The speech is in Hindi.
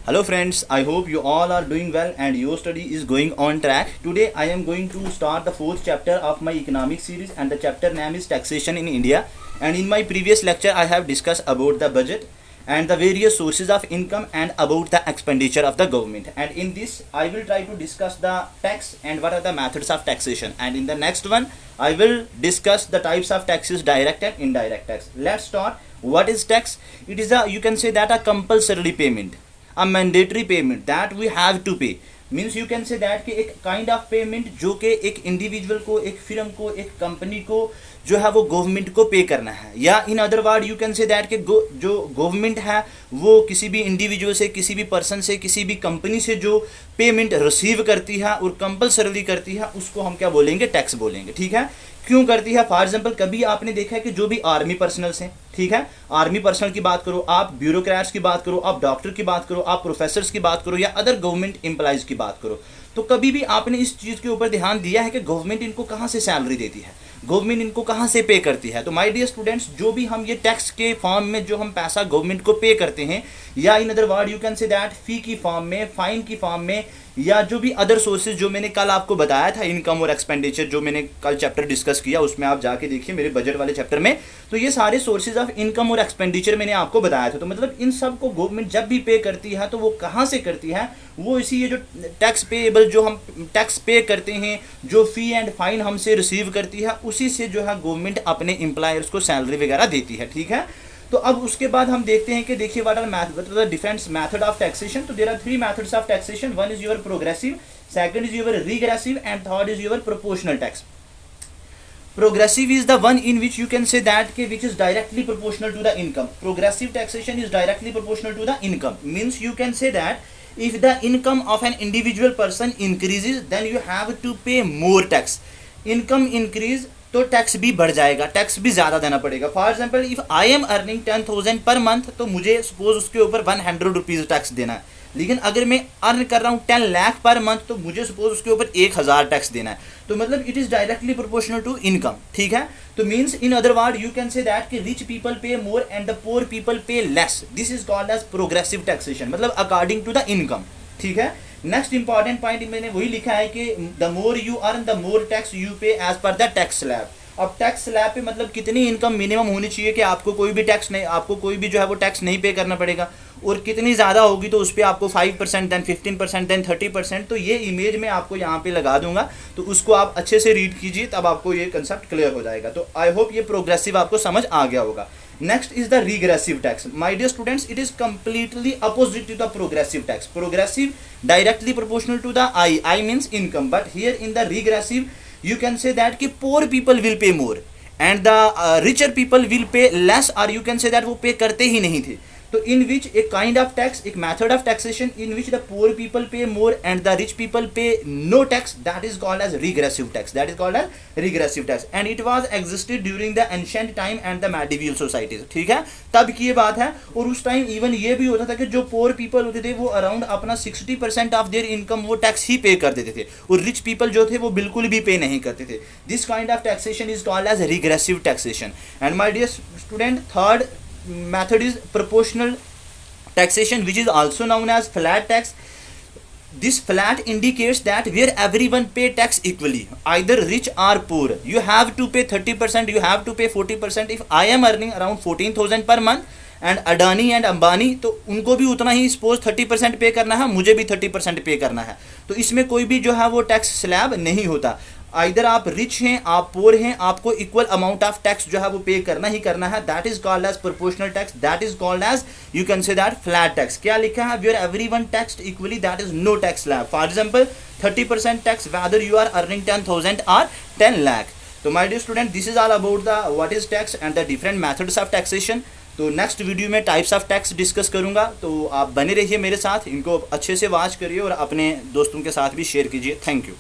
Hello friends, I hope you all are doing well and your study is going on track. Today I am going to start the fourth chapter of my economic series and the chapter name is taxation in India. And in my previous lecture I have discussed about the budget and the various sources of income and about the expenditure of the government. And in this I will try to discuss the tax and what are the methods of taxation. And in the next one I will discuss the types of taxes, direct and indirect tax. Let's start. What is tax? It is you can say that a compulsory payment, a mandatory payment that we have to pay. Means you can say that कि एक काइंड ऑफ पेमेंट जो कि एक इंडिविजुअल को, एक फिर्म को, एक कंपनी को जो है वो गवर्नमेंट को पे करना है, या in other word you can say that कि जो गवर्नमेंट है वो किसी भी इंडिविजुअल से, किसी भी पर्सन से, किसी भी कंपनी से जो पेमेंट रिसीव करती है और कंपल्सरी करती है उसको हम क्या बोलेंगे? टैक्स बोलेंगे। ठीक है, क्यों करती है? फॉर एग्जाम्पल कभी आपने देखा है कि जो भी आर्मी पर्सनल्स हैं, ठीक है, आर्मी पर्सनल की बात करो, आप ब्यूरोक्रेट्स की बात करो, आप डॉक्टर की बात करो, आप प्रोफेसर्स की बात करो या अदर गवर्नमेंट एम्प्लॉयज की बात करो, तो कभी भी आपने इस चीज़ के ऊपर ध्यान दिया है कि गवर्नमेंट इनको कहाँ से सैलरी देती है, गवर्नमेंट इनको कहाँ से पे करती है? तो माय डियर स्टूडेंट्स, जो भी हम ये टैक्स के फॉर्म में जो हम पैसा गवर्नमेंट को पे करते हैं, या in other word you can say that fee की फॉर्म में, फाइन की फॉर्म में, या जो भी अदर सोर्सेज जो मैंने कल आपको बताया था, इनकम और एक्सपेंडिचर जो मैंने कल चैप्टर डिस्कस किया उसमें आप जाके देखिए मेरे बजट वाले चैप्टर में, तो ये सारे सोर्सेज ऑफ इनकम और एक्सपेंडिचर मैंने आपको बताया था। तो मतलब इन सब को गवर्नमेंट जब भी पे करती है तो वो कहाँ से करती है? वो इसी ये जो टैक्स पेएबल जो हम टैक्स पे करते हैं, जो फी एंड फाइन हमसे रिसीव करती है, उसी से जो है गवर्नमेंट अपने एम्प्लॉयर्स को सैलरी वगैरह देती है। ठीक है, तो अब उसके बाद हम देखते हैं कि देखिए what are different method of taxation. तो there are three methods of taxation. One is your progressive, second is your regressive and third is your proportional tax. Progressive is the one in which you can say that which is directly proportional to the income. Progressive taxation is directly proportional to the income. Means you can say that if the income of an individual person increases, then you have to pay more tax. Income increase तो टैक्स भी बढ़ जाएगा, टैक्स भी ज़्यादा देना पड़ेगा। For example if I am earning 10,000 per month, तो मुझे सपोज उसके ऊपर 100 रुपीज़ टैक्स देना है। लेकिन अगर मैं अर्न कर रहा हूँ 10 लाख पर मंथ, तो मुझे सपोज उसके ऊपर 1000 टैक्स देना है। तो मतलब it is directly proportional to income. ठीक है, तो means in other word you can say that कि rich people pay more and the poor people pay less. This is called as progressive taxation, मतलब अकॉर्डिंग टू द इनकम। ठीक है, नेक्स्ट इंपॉर्टेंट पॉइंट मैंने वही लिखा है कि the more you earn the more tax you pay as per the tax slab. अब टैक्स स्लैब पे मतलब कितनी इनकम मिनिमम होनी चाहिए कि आपको कोई भी टैक्स नहीं, आपको कोई भी जो है वो टैक्स नहीं पे करना पड़ेगा, और कितनी ज़्यादा होगी तो उस पर आपको 5%, देन 15%, देन 30%। तो ये इमेज मैं आपको यहाँ पे लगा दूंगा, तो उसको आप अच्छे से रीड कीजिए, तब आपको ये कंसेप्ट क्लियर हो जाएगा। तो आई होप ये प्रोग्रेसिव आपको समझ आ गया होगा। Next is the regressive tax. My dear students, it is completely opposite to the progressive tax. Progressive directly proportional to the I means income, but here in the regressive you can say that कि poor people will pay more and the richer people will pay less, or you can say that वो पे करते ही नहीं थे। तो in which a kind of tax, एक method of taxation in which the poor people pay more and the rich people pay no tax, that is called as regressive tax. That is called as regressive tax and it was existed during the ancient time and the medieval societies. ठीक है, तब की ये बात है। और उस टाइम इवन ये भी होता था कि जो poor people होते थे वो अराउंड अपना 60% ऑफ देयर इनकम वो टैक्स ही पे कर देते थे, और रिच पीपल जो थे वो बिल्कुल भी पे नहीं करते थे। This kind of taxation is called as regressive taxation. And my dear student, third method is proportional taxation, which is also known as flat tax. This flat indicates that where everyone pay tax equally, either rich or poor. You have to pay 30%, you have to pay 40%. If I am earning around 14,000 per month and Adani and Ambani, तो उनको भी उतना ही सपोज 30% पे करना है, मुझे भी 30% पे करना है। तो इसमें कोई भी जो है वो टैक्स स्लैब नहीं होता। आइदर आप रिच हैं, आप पुअर हैं, आपको इक्वल अमाउंट ऑफ टैक्स जो है वो पे करना ही करना है। That is called as proportional tax, that is called as you can say that flat tax. क्या लिखा है? Where everyone taxed equally, that is no tax slab. For example 30% tax whether you are earning 10,000 और 10 लाख। तो my dear student, this is all about the what is tax and the different methods of taxation. तो नेक्स्ट वीडियो में टाइप्स ऑफ टैक्स डिस्कस करूंगा, तो आप बने रहिए मेरे साथ, इनको अच्छे से वॉच करिए और अपने दोस्तों के साथ भी शेयर कीजिए। Thank you.